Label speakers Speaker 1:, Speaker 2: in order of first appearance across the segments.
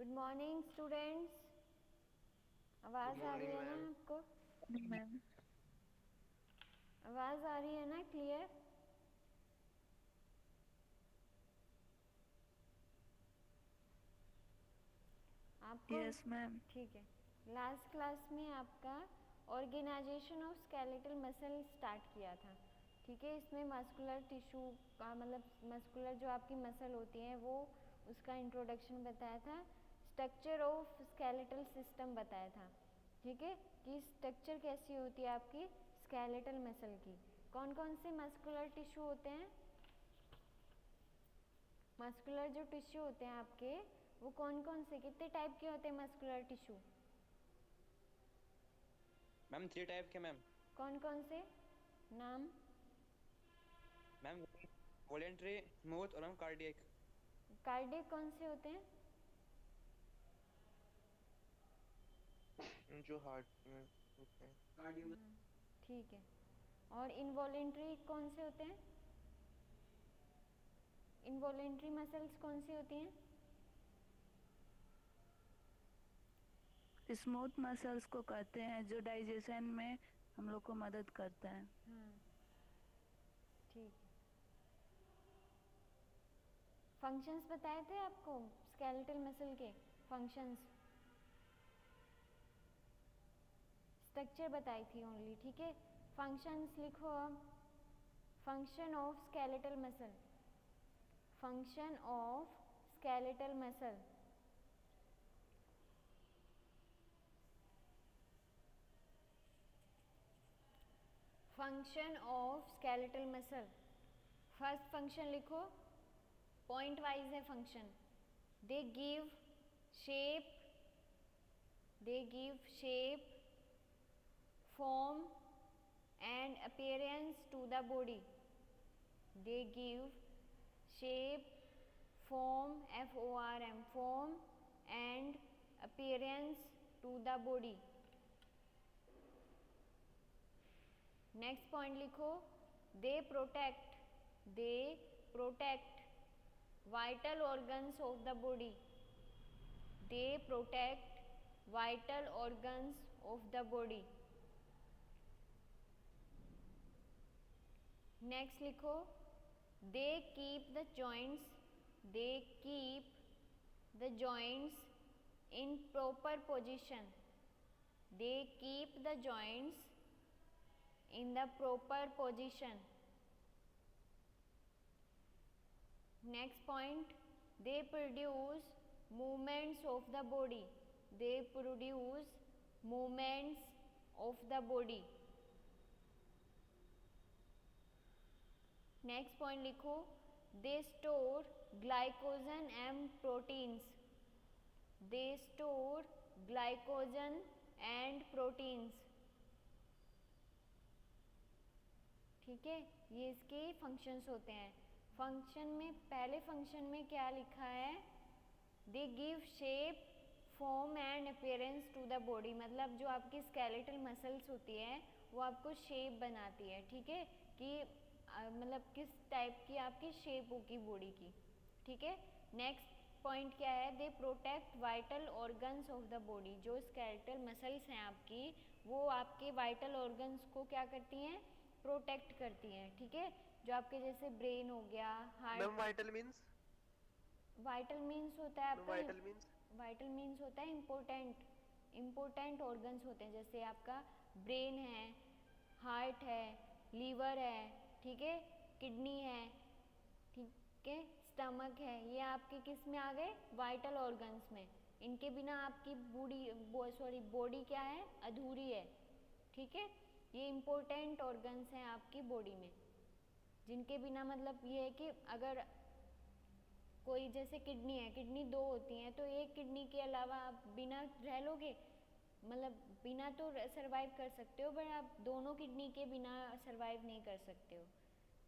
Speaker 1: Good morning students.
Speaker 2: Good
Speaker 1: आवाज़ आ रही
Speaker 2: morning
Speaker 1: है ना
Speaker 2: मैम।
Speaker 1: आपको?
Speaker 3: नहीं मैम।
Speaker 1: आवाज़ आ रही है ना क्लियर? आपको
Speaker 3: यस मैम।
Speaker 1: ठीक है। लास्ट क्लास में आपका organization of skeletal muscle start किया था। ठीक है, इसमें मस्कुलर टिश्यू का मतलब मस्कुलर जो आपकी मसल होती हैं वो उसका इंट्रोडक्शन बताया था। स्ट्रक्चर ऑफ स्केलेटल सिस्टम बताया था। ठीक है, कि स्ट्रक्चर कैसी होती है आपकी स्केलेटल मसल की। कौन कौन से मस्कुलर टिश्यू होते हैं? मस्कुलर जो टिश्यू होते हैं आपके वो कौन कौन से कितने टाइप के होते हैं मस्कुलर टिश्यू?
Speaker 2: मैम 3 टाइप के मैम।
Speaker 1: कौन कौन से नाम?
Speaker 2: मैम वॉलेंट्री, स्मूथ और मैम कार्डियक।
Speaker 1: कार्डियक कौन से होते हैं?
Speaker 2: जो हार्ट में होते हैं। कार्डियो।
Speaker 1: ठीक है। और इनवॉलेंट्री कौन से होते हैं? इनवॉलेंट्री मसल्स कौन सी होती हैं?
Speaker 3: स्मूथ मसल्स को कहते हैं जो डाइजेशन में हम लोग को मदद करता है।
Speaker 1: हाँ, ठीक है। फंक्शंस बताए थे आपको स्केलेटल मसल के फंक्शंस। स्ट्रक्चर बताई थी ओनली। ठीक है, फंक्शंस लिखो अब। Function of skeletal muscle. Function of skeletal muscle. Function of skeletal muscle. First function लिखो, पॉइंट वाइज है function. They give shape, form and appearance to the body. They give shape, form, form and appearance to the body. Next point लिखो, they protect vital organs of the body. They protect vital organs of the body. Next लिखो, they keep the joints in proper position. They keep the joints in the proper position. Next point, they produce movements of the body. They produce movements of the body. Next point लिखो, they store glycogen and proteins. They store glycogen and proteins. ठीक है, ये इसके functions होते हैं। Function में पहले function में क्या लिखा है? They give shape, form and appearance to the body. मतलब जो आपकी स्केलेटल मसल्स होती है वो आपको शेप बनाती है। ठीक है, कि मतलब किस टाइप की आपकी शेप होगी बॉडी की। ठीक है, नेक्स्ट पॉइंट क्या है? दे protect vital organs of the body. जो स्केलेटल मसल्स हैं आपकी वो आपके वाइटल ऑर्गन्स को क्या करती हैं? प्रोटेक्ट करती हैं। ठीक है, जो आपके जैसे ब्रेन हो गया,
Speaker 2: ma'am
Speaker 1: heart.
Speaker 2: Vital means.
Speaker 1: Vital means होता है
Speaker 2: मैम
Speaker 1: आपका,
Speaker 2: वाइटल मींस।
Speaker 1: वाइटल मीन्स होता है इम्पोर्टेंट ऑर्गन्स होते हैं। जैसे आपका ब्रेन है, हार्ट है, लीवर है, ठीक है, किडनी है, ठीक है, स्टमक है। ये आपके किस में आ गए? वाइटल ऑर्गन्स में। इनके बिना आपकी बॉडी क्या है? अधूरी है। ठीक है, ये इम्पोर्टेंट ऑर्गन्स हैं आपकी बॉडी में, जिनके बिना मतलब ये है कि अगर कोई जैसे किडनी है, किडनी दो होती हैं तो एक किडनी के अलावा आप बिना रह लोगे? मतलब बिना तो सरवाइव कर सकते हो, बट आप दोनों किडनी के बिना सरवाइव नहीं कर सकते हो।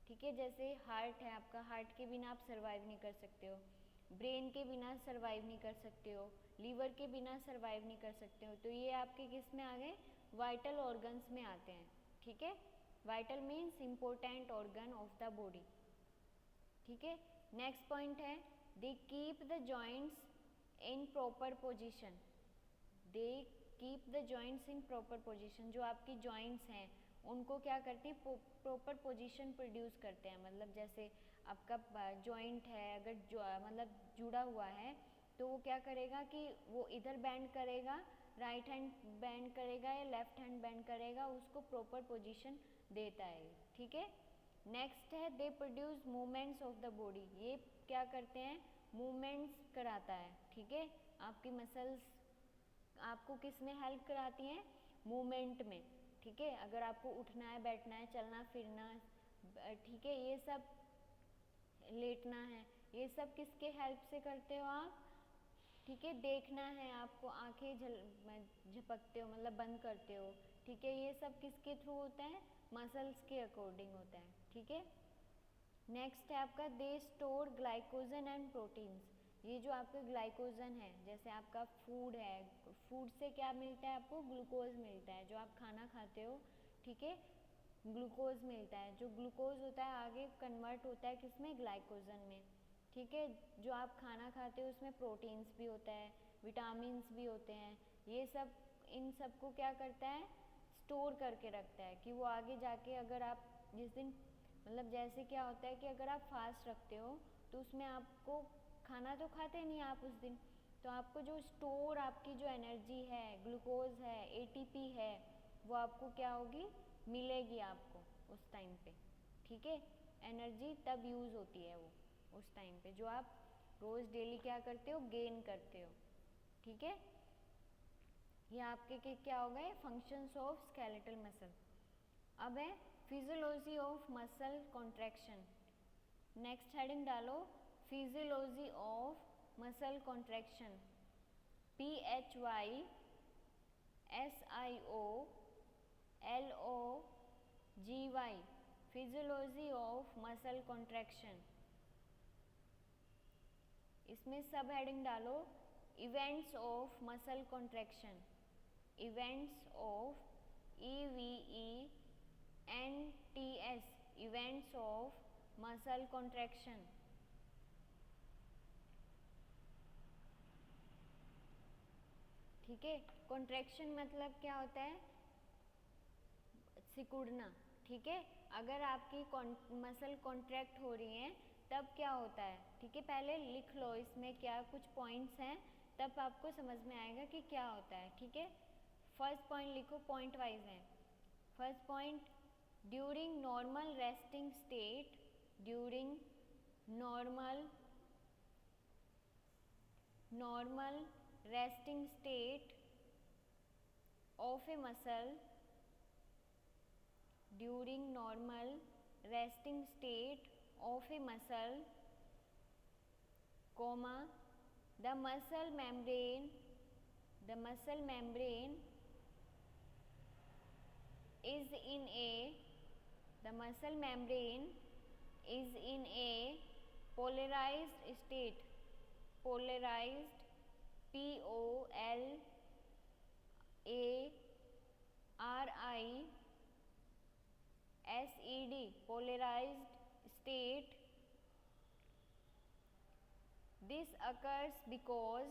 Speaker 1: ठीक है, जैसे हार्ट है आपका, हार्ट के बिना आप सरवाइव नहीं कर सकते हो, ब्रेन के बिना सरवाइव नहीं कर सकते हो, लीवर के बिना सरवाइव नहीं कर सकते हो। तो ये आपके किस में आ गए? वाइटल ऑर्गन्स में आते हैं। ठीक है, vital means important organ of the body. ठीक है, नेक्स्ट पॉइंट है, दे keep the joints in proper position, they keep the joints in proper position. जो आपकी जॉइंट्स हैं उनको क्या करती है, प्रॉपर पोजीशन प्रोड्यूस करते हैं। मतलब जैसे आपका जॉइंट है, अगर मतलब जुड़ा हुआ है तो वो क्या करेगा कि वो इधर बैंड करेगा, राइट हैंड बैंड करेगा या लेफ्ट हैंड बैंड करेगा, उसको प्रॉपर पोजीशन देता है। ठीक है, नेक्स्ट है they produce movements of the body. ये क्या करते हैं, मूवमेंट्स कराता है। ठीक है, आपकी मसल्स आपको किस में हेल्प कराती हैं, मूवमेंट में। ठीक है, अगर आपको उठना है, बैठना है, चलना फिरना, ठीक है, ये सब लेटना है, ये सब किसके हेल्प से करते हो आप। ठीक है, देखना है आपको, आंखें झपकते हो मतलब बंद करते हो। ठीक है, ये सब किसके थ्रू होता है, मसल्स के अकॉर्डिंग होता है। ठीक है, नेक्स्ट है आपका they store glycogen and proteins. ये जो आपका ग्लाइकोजन है, जैसे आपका फूड है, फूड से क्या मिलता है आपको, ग्लूकोज मिलता है, जो आप खाना खाते हो। ठीक है, ग्लूकोज मिलता है, जो ग्लूकोज होता है आगे कन्वर्ट होता है किसमें, ग्लाइकोजन में। ठीक है, जो आप खाना खाते हो उसमें प्रोटीन्स भी होता है, विटामिन्स भी होते हैं। ये सब इन सब को क्या करता है, स्टोर करके रखता है कि वो आगे जाके अगर आप जिस दिन मतलब जैसे क्या होता है कि अगर आप फास्ट रखते हो तो उसमें आपको खाना तो खाते नहीं आप उस दिन, तो आपको जो स्टोर आपकी जो एनर्जी है, ग्लूकोज है, एटीपी है, वो आपको क्या होगी, मिलेगी आपको उस टाइम पे। ठीक है, एनर्जी तब यूज़ होती है वो उस टाइम पे, जो आप रोज़ डेली क्या करते हो, गेन करते हो। ठीक है, ये आपके के क्या हो गए, फंक्शंस ऑफ स्केलेटल मसल। अब है physiology of muscle contraction. Next heading डालो, physiology of muscle contraction, PHYSIOLOGY, physiology of muscle contraction. इसमें सब हेडिंग डालो, events of muscle contraction, events of EVENTS, events of muscle contraction. ठीक है, contraction मतलब क्या होता है, सिकुड़ना। ठीक है, अगर आपकी मसल कॉन्ट्रैक्ट हो रही है तब क्या होता है। ठीक है, पहले लिख लो इसमें क्या कुछ पॉइंट्स हैं, तब आपको समझ में आएगा कि क्या होता है। ठीक है, फर्स्ट पॉइंट लिखो, पॉइंट वाइज है। First point, during normal resting state, during normal resting state of a muscle, during normal resting state of a muscle, comma, the muscle membrane is in a polarized state, polarized, POLARISED, polarized state. This occurs because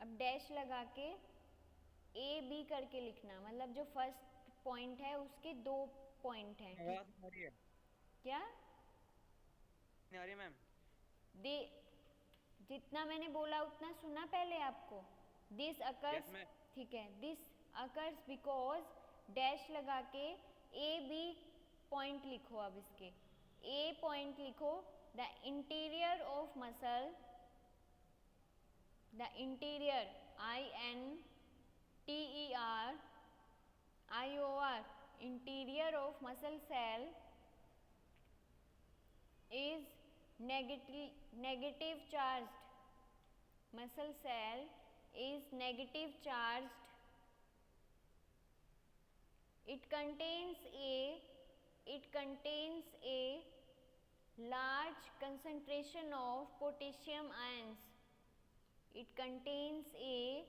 Speaker 1: अब dash लगा के A B करके लिखना, मतलब जो first point है उसके दो पॉइंट हैं।
Speaker 2: आवाज आ रही है,
Speaker 1: क्या
Speaker 2: नहीं आ रही मैम,
Speaker 1: दे, जितना मैंने बोला उतना सुना पहले आपको। This occurs,
Speaker 2: yes, ma'am.
Speaker 1: ठीक है, दिस अकर्स बिकॉज डैश लगा के ए बी पॉइंट लिखो। अब इसके ए पॉइंट लिखो, the interior of muscle, the interior INTERIOR, interior of muscle cell is negative charged, muscle cell is negative charged. It contains a large concentration of potassium ions. It contains a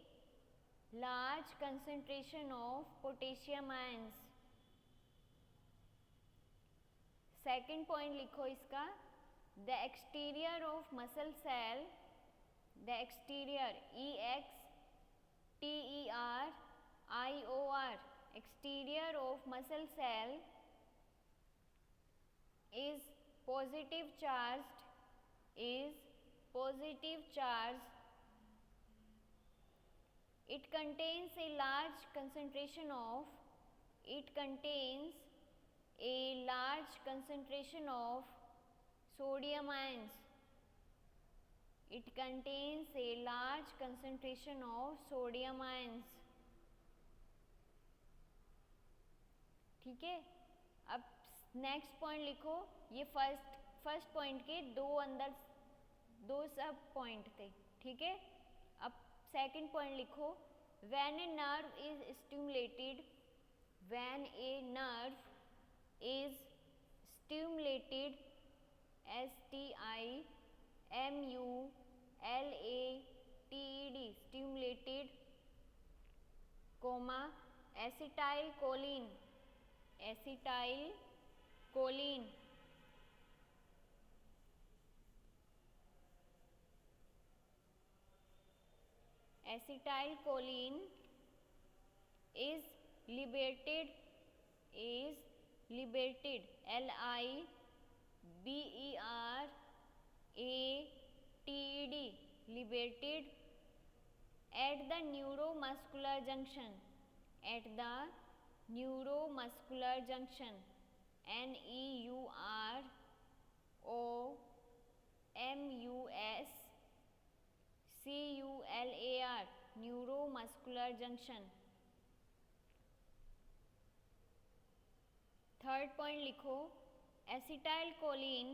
Speaker 1: large concentration of potassium ions. Second point लिखो इसका, The exterior of muscle cell, the exterior, exterior, exterior of muscle cell is positive charged, is positive charged. It contains a large concentration of, it contains a large concentration of sodium ions. It contains a large concentration of sodium ions. ठीक है, अब next point लिखो. ये first point के दो सब point थे. ठीक है, अब सेकंड पॉइंट लिखो. When a nerve is stimulated, when a nerve is stimulated, STIMULATED, stimulated, comma, acetylcholine, acetylcholine, acetylcholine is liberated, liberated, liberated at the neuromuscular junction, at the neuromuscular junction, NEUROMUSCULAR, neuromuscular junction. Third point लिखो. acetylcholine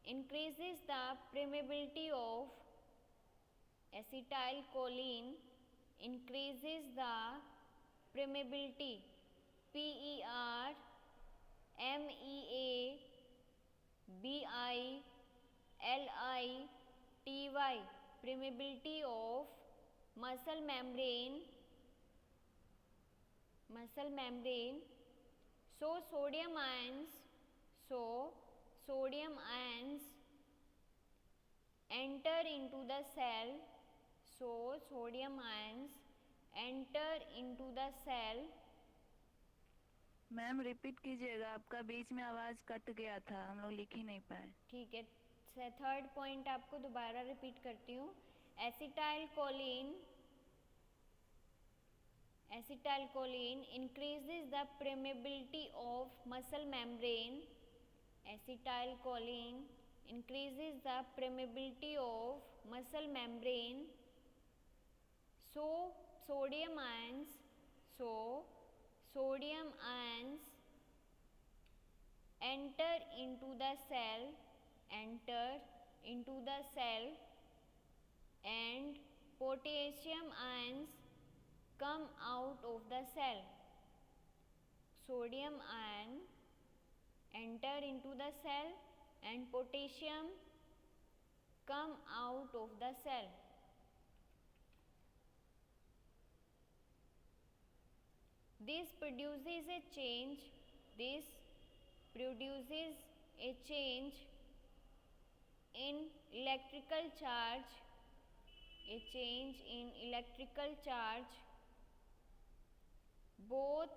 Speaker 1: increases the permeability of, acetylcholine increases the permeability, PERMEABILITY, permeability of muscle membrane. So sodium ions enter into the cell, so sodium ions enter into the cell.
Speaker 3: Ma'am repeat कीजिएगा, आपका बीच में आवाज cut गया था, हम लोग लिख ही नहीं पाए.
Speaker 1: ठीक है, थर्ड पॉइंट आपको दोबारा रिपीट करती हूँ. acetylcholine increases the permeability of muscle membrane. Acetylcholine increases the permeability of muscle membrane. So sodium ions enter into the cell, and potassium ions come out of the cell. Sodium ion enter into the cell and potassium come out of the cell. This produces a change in electrical charge, both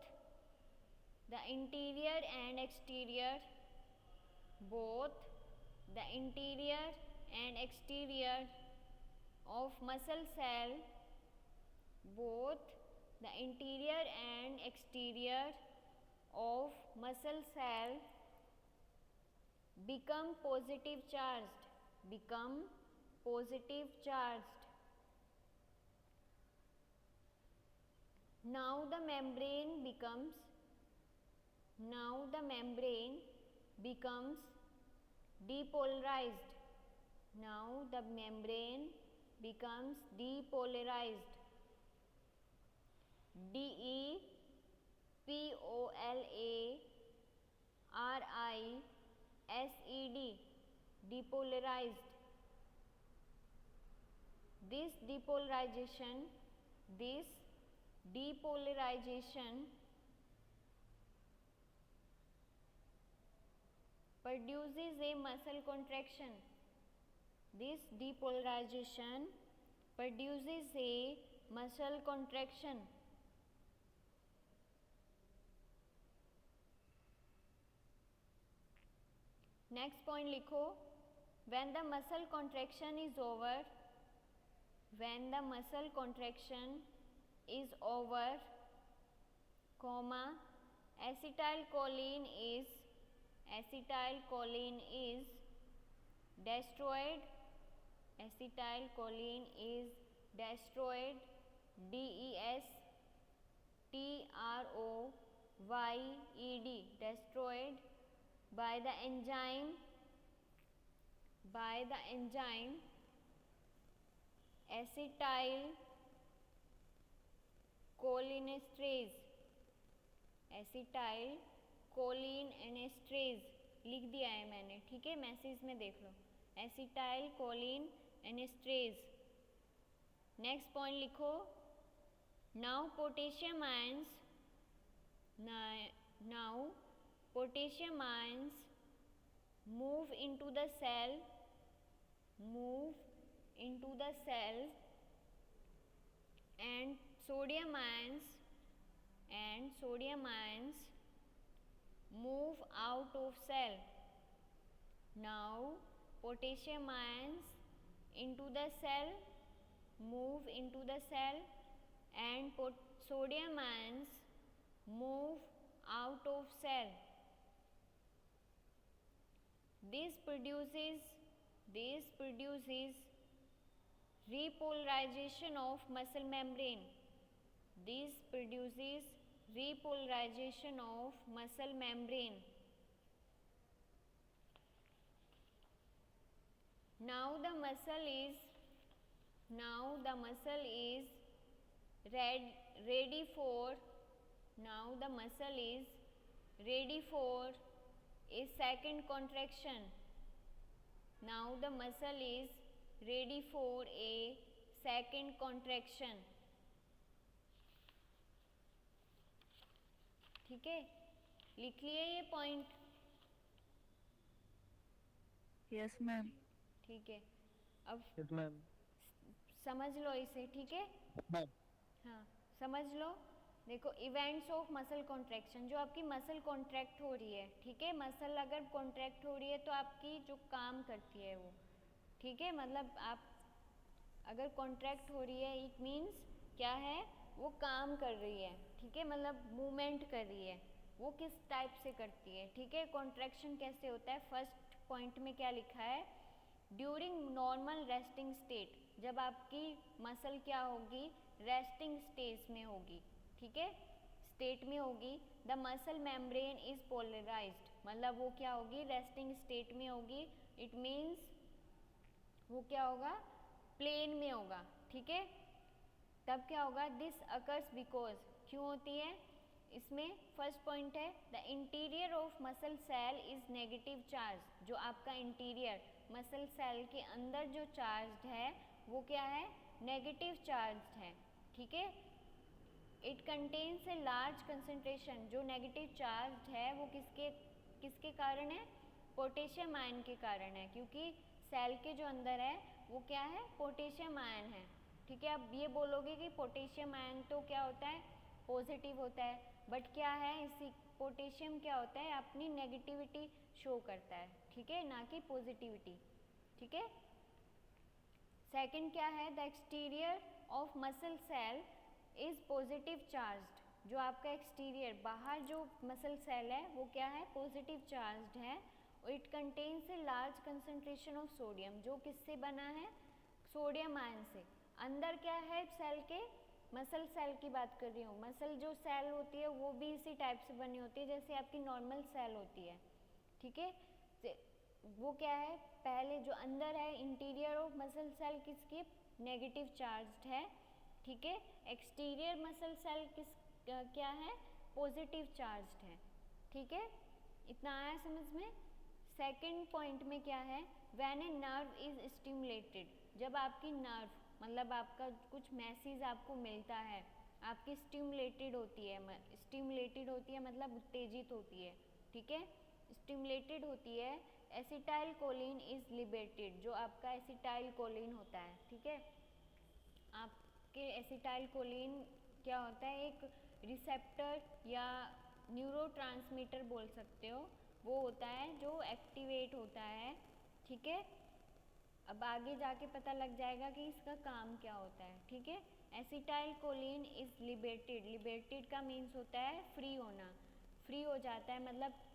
Speaker 1: the interior and exterior, of muscle cell, both the interior and exterior of muscle cell become positive charged. Now the membrane becomes depolarized. Depolarized. This depolarization produces a muscle contraction. This depolarization produces a muscle contraction. Next point लिखो, when the muscle contraction is over, when the muscle contraction is over, comma, acetylcholine is destroyed, acetylcholine is destroyed, destroyed, destroyed by the enzyme acetylcholinesterase, acetylcholinesterase लिख दिया है मैंने, ठीक है, message में देख लो, acetylcholinesterase. Next point लिखो, now potassium ions move into the cell and sodium ions move out of cell. Now potassium ions move into the cell and sodium ions move out of cell. This produces repolarization of muscle membrane. This produces repolarization of muscle membrane. Now the muscle is ready for a second contraction. Now the muscle is ready for a second contraction. ठीक है, लिख लिए ये point?
Speaker 3: Yes ma'am.
Speaker 1: ठीक है, अब
Speaker 2: yes ma'am.
Speaker 1: समझ लो इसे, ठीक है? हाँ, समझ लो. देखो, इवेंट्स ऑफ मसल कॉन्ट्रैक्शन, जो आपकी मसल कॉन्ट्रैक्ट हो रही है, ठीक है, मसल अगर कॉन्ट्रैक्ट हो रही है तो आपकी जो काम करती है वो, ठीक है, मतलब आप अगर कॉन्ट्रैक्ट हो रही है इट मीन्स क्या है, वो काम कर रही है, ठीक है, मतलब मूवमेंट कर रही है. वो किस टाइप से करती है, ठीक है, कॉन्ट्रैक्शन कैसे होता है. फर्स्ट पॉइंट में क्या लिखा है, ड्यूरिंग नॉर्मल रेस्टिंग स्टेट, जब आपकी मसल क्या होगी, रेस्टिंग स्टेज में होगी, ठीक है, स्टेट में होगी. The muscle membrane is polarised, मतलब वो क्या होगी, रेस्टिंग स्टेट में होगी. इट मीन्स वो क्या होगा, प्लेन में होगा, ठीक है. तब क्या होगा, दिस अकर्स बिकॉज, क्यों होती है, इसमें फर्स्ट पॉइंट है, the interior of muscle cell is negative charge. जो आपका इंटीरियर मसल सेल के अंदर जो चार्ज है वो क्या है, नेगेटिव चार्ज है, ठीक है. It contains a large concentration, जो नेगेटिव चार्ज है वो किसके कारण है, पोटेशियम आयन के कारण है, क्योंकि सेल के जो अंदर है वो क्या है, पोटेशियम आयन है, ठीक है. अब ये बोलोगे कि पोटेशियम आयन तो क्या होता है, पॉजिटिव होता है, बट क्या है, इसी पोटेशियम क्या होता है, अपनी नेगेटिविटी शो करता है, ठीक है, ना कि पॉजिटिविटी, ठीक है. सेकंड क्या है, the exterior of muscle cell is positive charged, जो आपका एक्सटीरियर बाहर जो मसल सेल है वो क्या है, पॉजिटिव चार्ज्ड है. It contains a large concentration of sodium, जो किससे बना है, सोडियम आयन से. अंदर क्या है सेल के, मसल सेल की बात कर रही हूँ, मसल जो सेल होती है वो भी इसी टाइप से बनी होती है जैसे आपकी नॉर्मल सेल होती है, ठीक है. वो क्या है, पहले जो अंदर है इंटीरियर ऑफ मसल सेल किसकी, नेगेटिव चार्ज्ड है, ठीक है. एक्सटीरियर मसल सेल क्या है, पॉजिटिव चार्ज्ड है, ठीक है. इतना आया समझ में. सेकंड पॉइंट में क्या है, when a nerve is stimulated, जब आपकी नर्व मतलब आपका कुछ मैसेज आपको मिलता है, आपकी स्टिमुलेटेड होती है मतलब उत्तेजित होती है, ठीक है. स्टिमुलेटेड होती है, एसिटाइल कोलिन इज लिबरेटेड, जो आपका एसिटाइल कोलिन होता है, ठीक है। आपके एसिटाइल कोलिन क्या होता है, एक रिसेप्टर या न्यूरोट्रांसमीटर बोल सकते हो, वो होता है जो एक्टिवेट होता है, ठीक है। अब आगे जाके पता लग जाएगा कि इसका काम क्या होता है, ठीक है। Acetyl choline is liberated, liberated का मीन्स होता है फ्री होना, फ्री हो जाता है, मतलब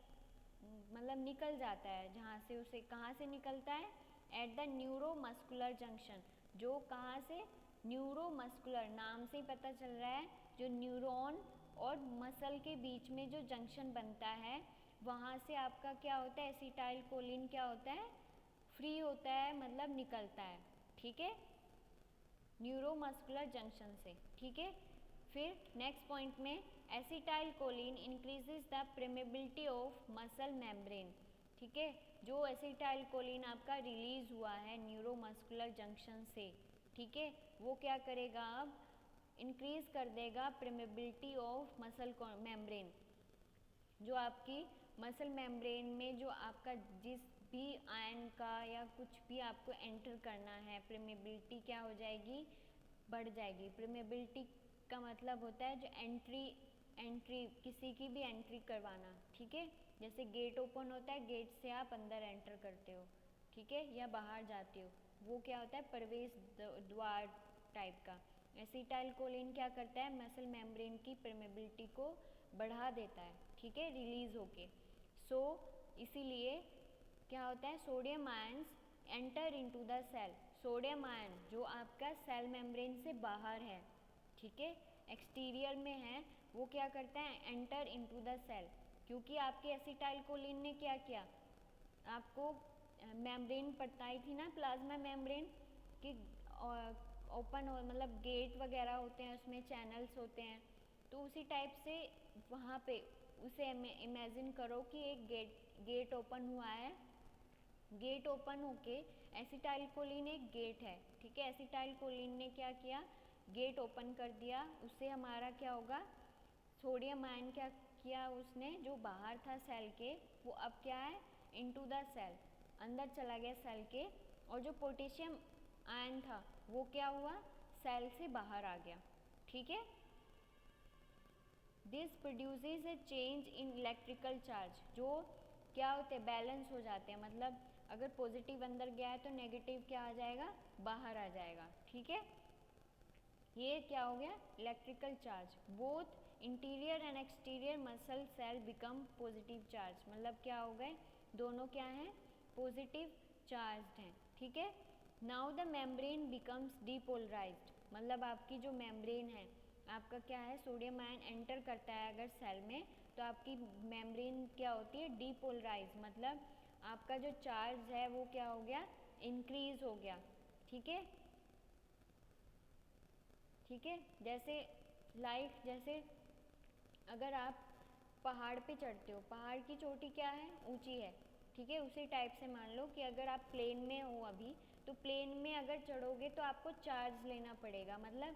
Speaker 1: निकल जाता है, जहाँ से उसे कहाँ से निकलता है, एट द न्यूरोमस्कुलर जंक्शन, जो कहाँ से, न्यूरोमस्कुलर, नाम से ही पता चल रहा है, जो न्यूरॉन और मसल के बीच में जो जंक्शन बनता है, वहाँ से आपका क्या होता है, एसिटाइल कोलिन क्या होता है, फ्री होता है, मतलब निकलता है, ठीक है, न्यूरोमस्कुलर जंक्शन से, ठीक है। फिर नेक्स्ट पॉइंट में acetyl choline increases the permeability of muscle membrane, ठीक है। जो एसिटाइल कोलिन आपका रिलीज हुआ है न्यूरोमस्कुलर जंक्शन से, ठीक है, वो क्या करेगा, अब इंक्रीज कर देगा परमेबिलिटी ऑफ मसल मेम्ब्रेन, जो आपकी मसल मेम्ब्रेन में जो आपका जिस भी आयन का या कुछ भी आपको एंटर करना है, परमेबिलिटी क्या हो जाएगी, बढ़ जाएगी। परमेबिलिटी का मतलब होता है जो एंट्री किसी की भी एंट्री करवाना, ठीक है, जैसे गेट ओपन होता है, गेट से आप अंदर एंटर करते हो, ठीक है, या बाहर जाते हो, वो क्या होता है, प्रवेश द्वार टाइप का। एसिटाइल कोलिन क्या करता है, मसल मेम्ब्रेन की परमेबिलिटी को बढ़ा देता है, ठीक है, रिलीज होके। सो इसीलिए क्या होता है, sodium ions enter into the cell, sodium ion जो आपका सेल मेम्ब्रेन से बाहर है, ठीक है, एक्सटीरियर में है, वो क्या करता है, एंटर इनटू द सेल, क्योंकि आपके एसिटाइल कोलिन ने क्या किया, आपको मेम्ब्रेन बताई थी ना, प्लाज्मा मेम्ब्रेन कि ओपन हो, मतलब गेट वगैरह होते हैं, उसमें चैनल्स होते हैं, तो उसी टाइप से वहाँ पे उसे इमेजिन करो कि एक गेट ओपन हुआ है, गेट ओपन होके एसिटाइल कोलिन एक गेट है, ठीक है, एसिटाइल कोलिन ने क्या किया, गेट ओपन कर दिया, उससे हमारा क्या होगा, सोडियम आयन क्या किया उसने, जो बाहर था सेल के, वो अब क्या है, इनटू द सेल, अंदर चला गया सेल के, और जो पोटेशियम आयन था वो क्या हुआ, सेल से बाहर आ गया, ठीक है। This produces A change in electrical charge, जो क्या होते हैं, बैलेंस हो जाते हैं, मतलब अगर पॉजिटिव अंदर गया है तो नेगेटिव क्या आ जाएगा, बाहर आ जाएगा, ठीक है। ये क्या हो गया, electrical charge, both interior and exterior muscle cell become positive charge, मतलब क्या हो गए, दोनों क्या हैं, पॉजिटिव चार्ज हैं, ठीक है। Now the membrane becomes depolarised, मतलब आपकी जो मेम्ब्रेन है, आपका क्या है, सोडियम आयन एंटर करता है अगर सेल में, तो आपकी मेम्ब्रेन क्या होती है, डीपोलराइज, मतलब आपका जो चार्ज है वो क्या हो गया, इंक्रीज हो गया, ठीक है, ठीक है। जैसे जैसे अगर आप पहाड़ पे चढ़ते हो, पहाड़ की चोटी क्या है, ऊंची है, ठीक है, उसी टाइप से मान लो कि अगर आप प्लेन में हो अभी, तो प्लेन में अगर चढ़ोगे तो आपको चार्ज लेना पड़ेगा, मतलब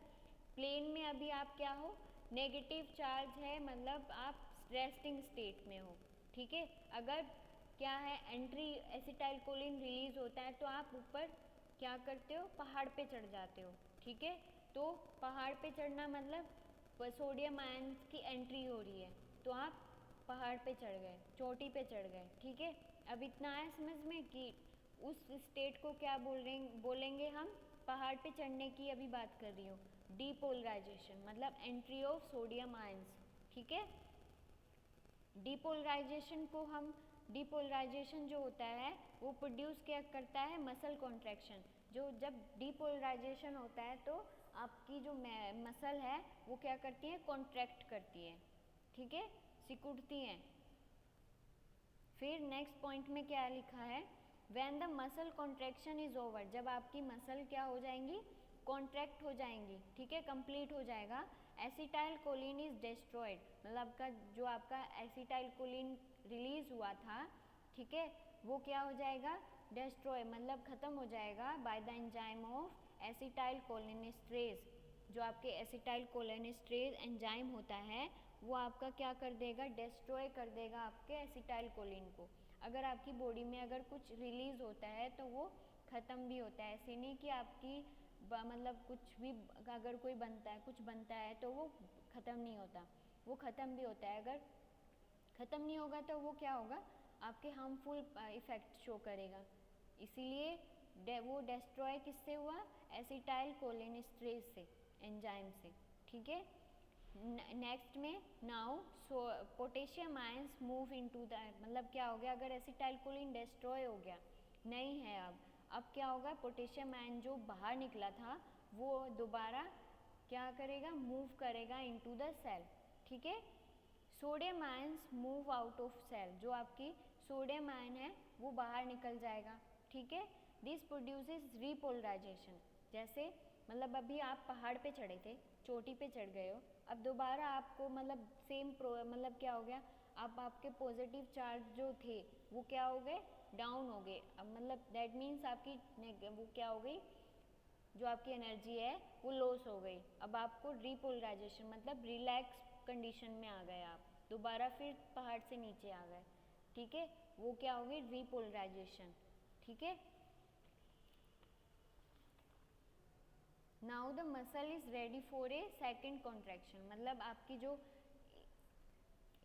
Speaker 1: प्लेन में अभी आप क्या हो, नेगेटिव चार्ज है, मतलब आप रेस्टिंग स्टेट में हो, ठीक है। अगर क्या है, एंट्री एसिटाइल कोलिन रिलीज होता है तो आप ऊपर क्या करते हो, पहाड़ पे चढ़ जाते हो, ठीक है। तो पहाड़ पे चढ़ना मतलब सोडियम आयन की एंट्री हो रही है, तो आप पहाड़ पे चढ़ गए, चोटी पे चढ़ गए, ठीक है। अब इतना आया समझ में कि उस स्टेट को क्या बोलेंगे हम, पहाड़ पे चढ़ने की अभी बात कर रही हूँ, डीपोलराइजेशन, मतलब एंट्री ऑफ सोडियम आयंस, ठीक है। डीपोलराइजेशन जो होता है वो प्रोड्यूस क्या करता है, मसल कॉन्ट्रैक्शन, जो जब डीपोलराइजेशन होता है तो आपकी जो मसल है वो क्या करती है, कॉन्ट्रैक्ट करती है, ठीक है, सिकुड़ती हैं। फिर नेक्स्ट पॉइंट में क्या लिखा है, when the muscle contraction is over, जब आपकी मसल क्या हो जाएंगी, कॉन्ट्रैक्ट हो जाएंगी, ठीक है, कंप्लीट हो जाएगा, एसिटाइल कोलिन इज डिस्ट्रॉयड, मतलब जो आपका एसिटाइल कोलिन रिलीज हुआ था, ठीक है, वो क्या हो जाएगा, डिस्ट्रॉय, मतलब ख़त्म हो जाएगा, by the enzyme of acetyl cholinesterase, जो आपके एसिटाइल कोलिनेस्टरेज एंजाइम होता है वो आपका क्या कर देगा, डिस्ट्रॉय कर देगा आपके एसिटाइलकोलिन को। अगर आपकी बॉडी में अगर कुछ रिलीज होता है तो वो ख़त्म भी होता है। ऐसे नहीं कि आपकी मतलब कुछ भी अगर कोई बनता है, कुछ बनता है तो वो ख़त्म नहीं होता, वो ख़त्म भी होता है। अगर ख़त्म नहीं होगा तो वो क्या होगा, आपके हार्मफुल इफ़ेक्ट शो करेगा। इसीलिए वो डिस्ट्रॉय किससे हुआ, एसिटाइलकोलिनेस्टरेज से, एंजाइम से। ठीक है, नेक्स्ट में now potassium ions move into the, मतलब क्या हो गया, अगर एसिटाइलकोलिन डिस्ट्रॉय हो गया, नहीं है अब क्या होगा, पोटेशियम आयन जो बाहर निकला था वो दोबारा क्या करेगा, मूव करेगा इनटू द सेल। ठीक है, sodium ions move out of cell, जो आपकी सोडियम आयन है वो बाहर निकल जाएगा। ठीक है, दिस प्रोड्यूसेस रीपोलराइजेशन। जैसे मतलब अभी आप पहाड़ पे चढ़े थे, चोटी पे चढ़ गए हो, अब दोबारा आपको मतलब सेम मतलब क्या हो गया, अब आपके पॉजिटिव चार्ज जो थे वो क्या हो गए, डाउन हो गए। अब मतलब दैट मीन्स आपकी वो क्या हो गई, जो आपकी एनर्जी है वो लॉस हो गई। अब आपको रीपोलराइजेशन मतलब रिलैक्स कंडीशन में आ गए, आप दोबारा फिर पहाड़ से नीचे आ गए। ठीक है, वो क्या हो गई, रीपोलराइजेशन। ठीक है, now the muscle is ready for a second contraction. मतलब आपकी जो,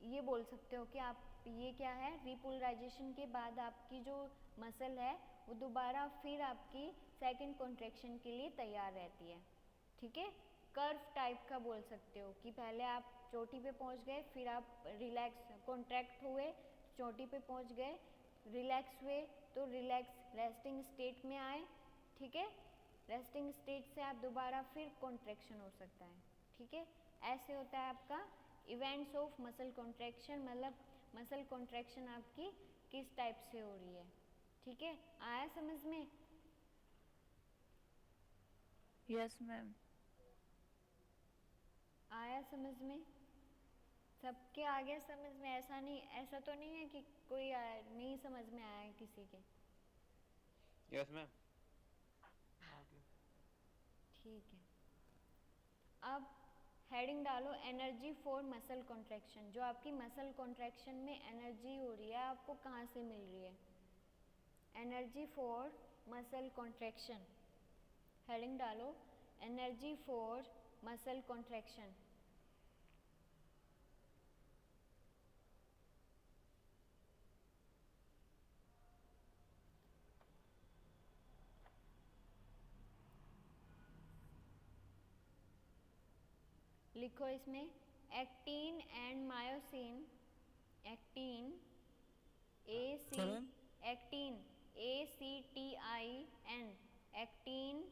Speaker 1: ये बोल सकते हो कि आप ये क्या है, रीपोलराइजेशन के बाद आपकी जो मसल है वो दोबारा फिर आपकी सेकेंड कॉन्ट्रैक्शन के लिए तैयार रहती है। ठीक है, कर्व टाइप का बोल सकते हो कि पहले आप चोटी पे पहुंच गए, फिर आप रिलैक्स कॉन्ट्रैक्ट हुए, चोटी पे पहुंच गए, रिलैक्स हुए, तो रिलैक्स रेस्टिंग स्टेट में आए। ठीक है, रेस्टिंग स्टेट से आप दोबारा फिर कॉन्ट्रैक्शन हो सकता है। ठीक है, ऐसे होता है आपका इवेंट्स ऑफ मसल कॉन्ट्रैक्शन, मतलब मसल कॉन्ट्रैक्शन आपकी किस टाइप से हो रही है। ठीक है, आया समझ में?
Speaker 3: Yes ma'am.
Speaker 1: आया समझ में? सबके आ गया समझ में? ऐसा नहीं, ऐसा तो नहीं है कि कोई नहीं समझ में आया है किसी के?
Speaker 2: Yes ma'am.
Speaker 1: ठीक है, अब हेडिंग डालो एनर्जी फॉर मसल कॉन्ट्रैक्शन। जो आपकी मसल कॉन्ट्रैक्शन में एनर्जी हो रही है आपको कहाँ से मिल रही है, energy for muscle contraction. Heading डालो एनर्जी फॉर मसल कॉन्ट्रैक्शन। लिखो इसमें actin and myosin, actin actin ACTIN, actin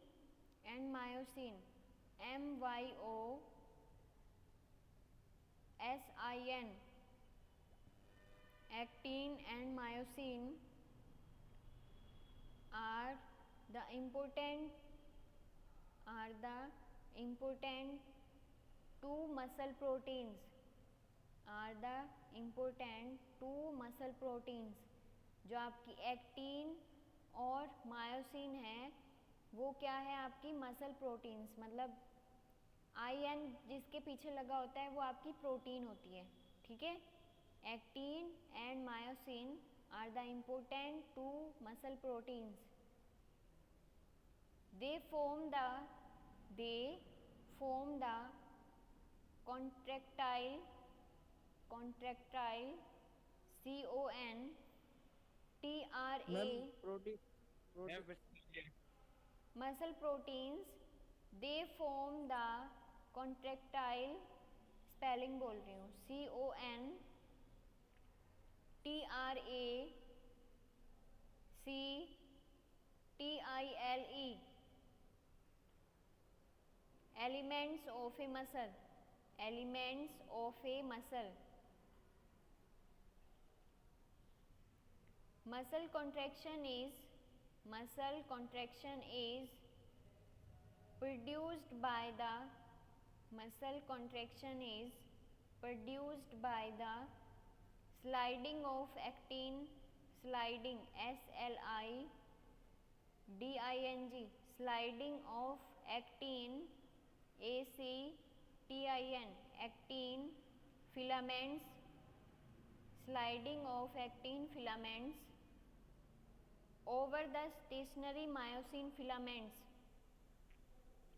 Speaker 1: and myosin MYOSIN, actin and myosin are the important two muscle proteins, are the important two muscle proteins। जो आपकी actin और myosin है वो क्या है, आपकी मसल प्रोटीन्स, मतलब IN जिसके पीछे लगा होता है वो आपकी प्रोटीन होती है। ठीक है, actin and myosin are the important to muscle proteins. they form the contractile
Speaker 2: ma'am
Speaker 1: CONTRA
Speaker 2: ma'am
Speaker 1: muscle proteins, they form the contractile, spelling बोल रही हूँ, CONTRACTILE, elements of a muscle, elements of a muscle। muscle contraction is produced by the sliding of actin, sliding SLIDING, sliding of actin ACTIN, actin filaments, sliding of actin filaments over the stationary myosin filaments,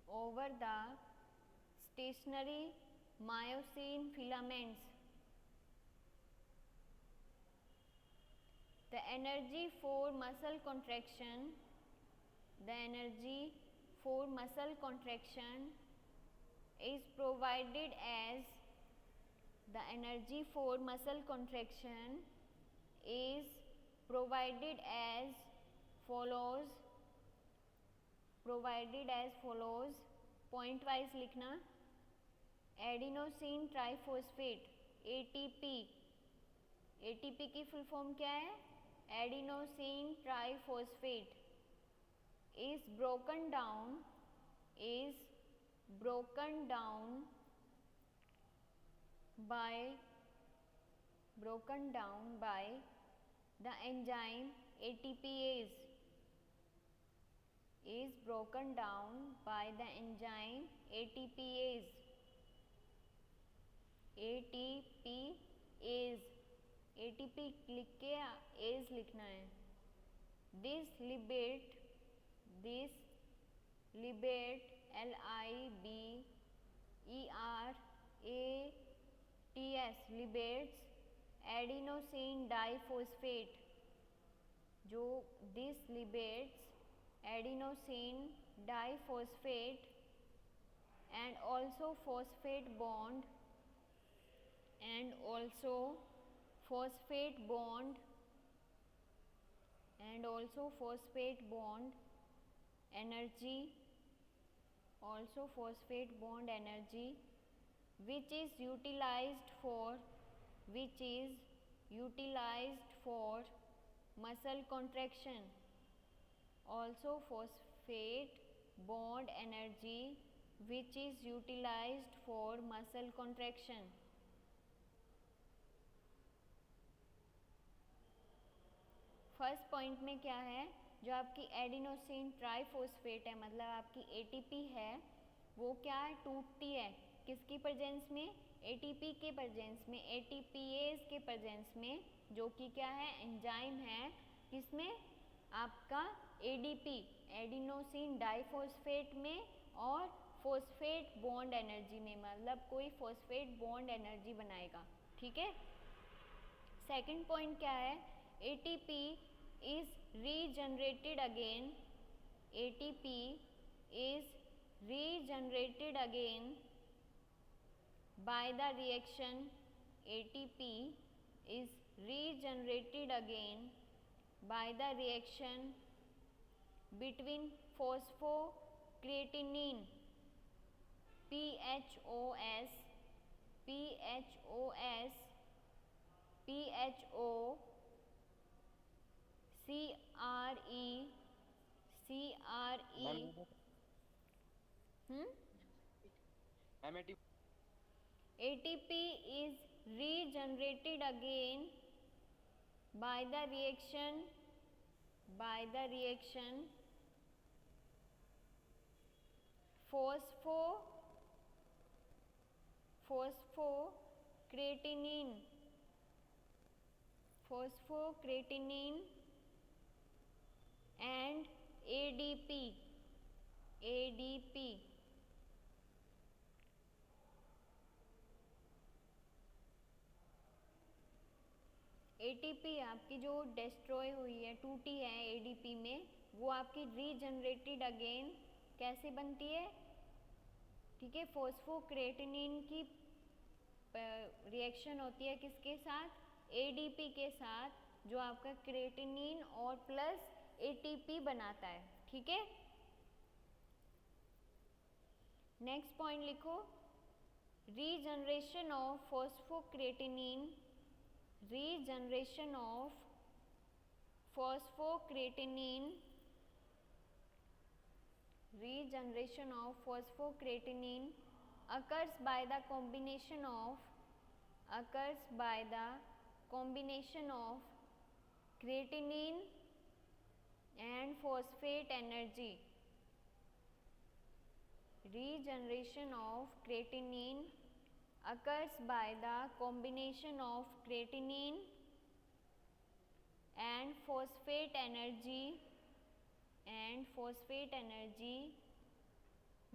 Speaker 1: over the stationary myosin filaments. The energy for muscle contraction, the energy for muscle contraction is provided as, the energy for muscle contraction is provided as follows, provided as follows. Point wise लिखना. Adenosine triphosphate ATP, ATP की full form क्या है? Adenosine triphosphate is broken down by the enzyme ATPase, is broken down by the enzyme ATPase. ATP लिख के as लिखना है. This libate LIBERATS libates adenosine diphosphate, जो this libates adenosine diphosphate and also phosphate bond energy, which is utilized for muscle contraction. Also phosphate bond energy which is utilized for muscle contraction. First point में क्या है? जो आपकी adenosine triphosphate है, मतलब आपकी ATP है, वो क्या है? टूटती है. किसकी प्रेजेंस में? एटीपी के प्रेजेंस में, एटीपीएज के प्रेजेंस में, जो कि क्या है? एंजाइम है. किसमें? आपका एडीपी एडिनोसिन डाइफॉस्फेट में और फॉस्फेट बॉन्ड एनर्जी में, मतलब कोई फॉस्फेट बॉन्ड एनर्जी बनाएगा. ठीक है. सेकंड पॉइंट क्या है? ATP is regenerated again. ATP is regenerated again by the reaction. ATP is regenerated again by the reaction between phosphocreatinine PHOS PHO CRE ATP is regenerated again by the reaction phosphocreatinine and ADP. ATP आपकी जो destroy हुई है, टूटी है ADP में, वो आपकी regenerated again कैसे बनती है? ठीक है. फॉस्फोक्रेटिनिन की रिएक्शन होती है किसके साथ? ADP के साथ, जो आपका क्रेटिनिन और प्लस ATP बनाता है. ठीक है. नेक्स्ट पॉइंट लिखो. Regeneration of phosphocreatinine occurs by the combination of creatinine and phosphate energy. Regeneration of creatinine occurs by the combination of creatinine and phosphate energy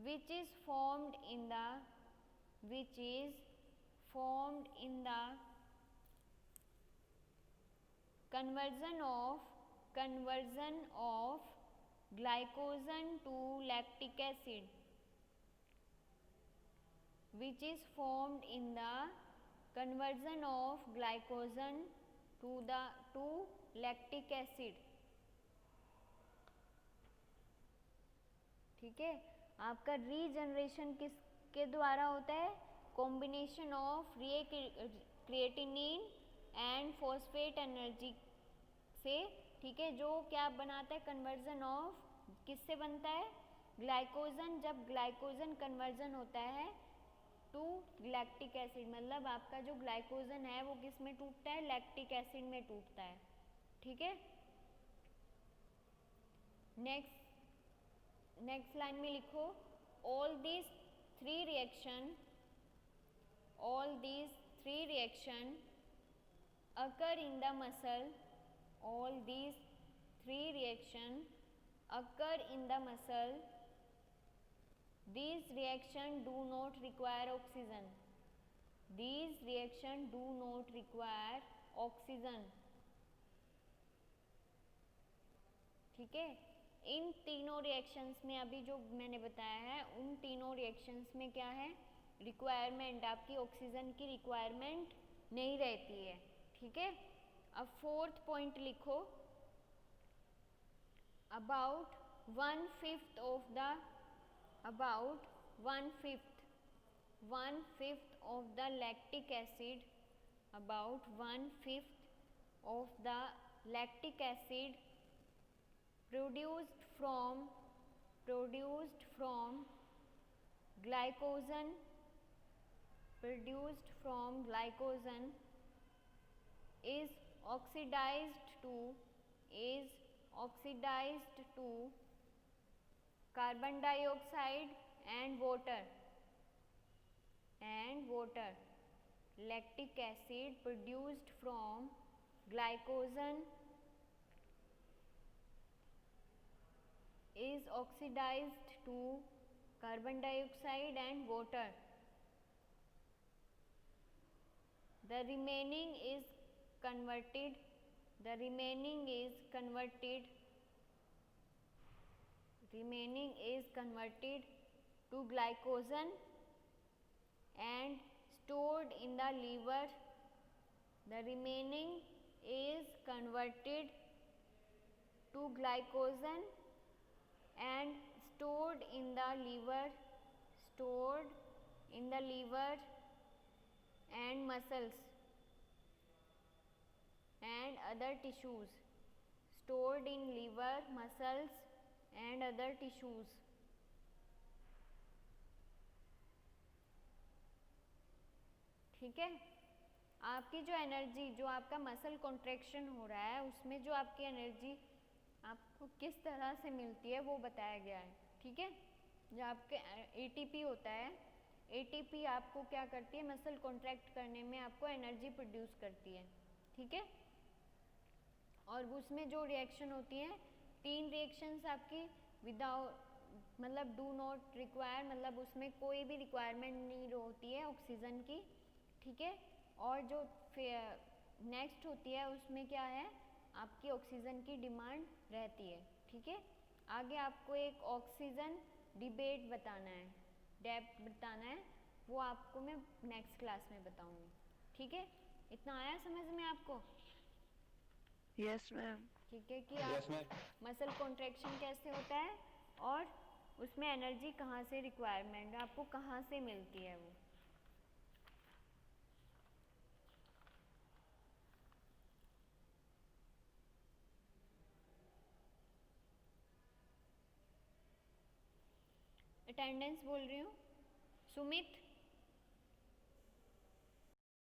Speaker 1: which is formed in the conversion of glycogen to lactic acid, which is formed in the conversion of glycogen to lactic acid. ठीक है, आपका regeneration किसके द्वारा होता है? Combination of creatinine and phosphate energy से, ठीक है, जो क्या बनाता है? कन्वर्जन ऑफ, किससे बनता है? ग्लाइकोजन। जब ग्लाइकोजन कन्वर्जन होता है टू लैक्टिक एसिड, मतलब आपका जो ग्लाइकोजन है वो किस में टूटता है? लैक्टिक एसिड में टूटता है। ठीक है, नेक्स्ट लाइन में लिखो, all these three reaction occur in the muscle. All these three reactions occur in the muscle. These reactions do not require oxygen. ठीक है, इन तीनों रिएक्शंस में अभी जो मैंने बताया है, उन तीनों रिएक्शंस में क्या है? रिक्वायरमेंट, आपकी ऑक्सीजन की रिक्वायरमेंट नहीं रहती है। ठीक है, अब फोर्थ पॉइंट लिखो, about one fifth of the lactic acid, about 1/5 of the lactic acid produced from glycogen is oxidized to carbon dioxide and water. Lactic acid produced from glycogen is oxidized to carbon dioxide and water. The remaining is converted to glycogen and stored in the liver. The remaining is converted to glycogen and stored in the liver and muscles and other tissues. Stored in liver, muscles and other tissues. ठीक है, आपकी जो energy, जो आपका muscle contraction हो रहा है, उसमें जो आपकी एनर्जी आपको किस तरह से मिलती है वो बताया गया है। ठीक है, जो आपके एटीपी होता है, एटीपी आपको क्या करती है? मसल कॉन्ट्रैक्ट करने में आपको एनर्जी प्रोड्यूस करती है। ठीक है, और उसमें जो रिएक्शन होती है, 3 रिएक्शंस आपकी विदाउट, मतलब डू नॉट रिक्वायर, मतलब उसमें कोई भी रिक्वायरमेंट नहीं होती है ऑक्सीजन की। ठीक है, और जो नेक्स्ट होती है उसमें क्या है? आपकी ऑक्सीजन की डिमांड रहती है। ठीक है, आगे आपको एक ऑक्सीजन डिबेट बताना है, डेप्थ बताना है, वो आपको मैं नेक्स्ट क्लास में बताऊंगी। ठीक है, इतना आया समझ में आपको?
Speaker 3: Yes ma'am.
Speaker 1: ठीक है, कि आप मसल कॉन्ट्रैक्शन कैसे होता है और उसमें एनर्जी कहाँ से रिक्वायरमेंट आपको कहाँ से मिलती है वो। अटेंडेंस बोल रही हूँ, सुमित।